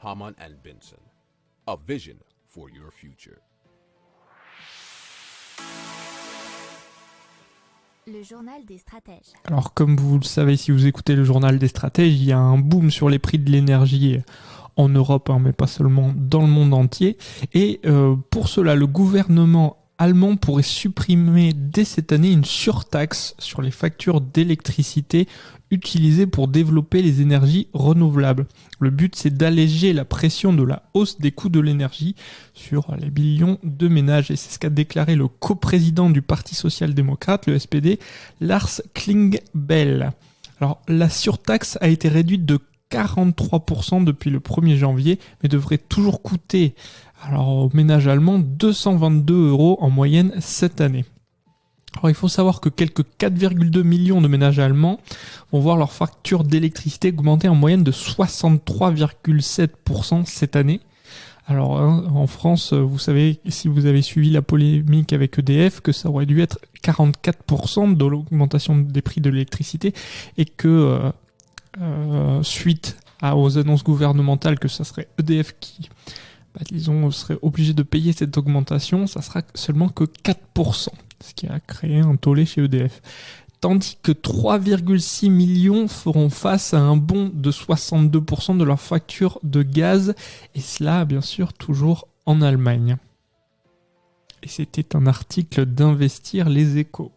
Hamann and Benson. A vision for your future. Le journal des stratèges. Alors comme vous le savez, si vous écoutez le journal des stratèges, il y a un boom sur les prix de l'énergie en Europe, mais pas seulement dans le monde entier. Et pour cela, le gouvernement allemand pourrait supprimer dès cette année une surtaxe sur les factures d'électricité utilisées pour développer les énergies renouvelables. Le but, c'est d'alléger la pression de la hausse des coûts de l'énergie sur les millions de ménages. Et c'est ce qu'a déclaré le coprésident du Parti social-démocrate, le SPD, Lars Klingbeil. Alors, la surtaxe a été réduite de 43% depuis le 1er janvier, mais devrait toujours coûter aux ménages allemands 222 € en moyenne cette année. Alors il faut savoir que quelques 4,2 millions de ménages allemands vont voir leur facture d'électricité augmenter en moyenne de 63,7% cette année. Alors en France, vous savez, si vous avez suivi la polémique avec EDF, que ça aurait dû être 44% de l'augmentation des prix de l'électricité et que suite aux annonces gouvernementales que ça serait EDF qui serait obligé de payer cette augmentation, ça sera seulement que 4%, ce qui a créé un tollé chez EDF. Tandis que 3,6 millions feront face à un bond de 62% de leur facture de gaz, et cela, bien sûr, toujours en Allemagne. Et c'était un article d'Investir les Échos.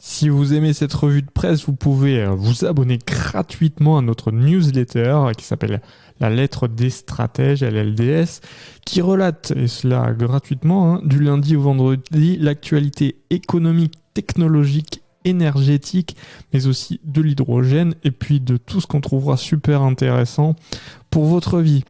Si vous aimez cette revue de presse, vous pouvez vous abonner gratuitement à notre newsletter qui s'appelle La Lettre des Stratèges, LLDS, qui relate, et cela gratuitement, du lundi au vendredi, l'actualité économique, technologique, énergétique, mais aussi de l'hydrogène, et puis de tout ce qu'on trouvera super intéressant pour votre vie.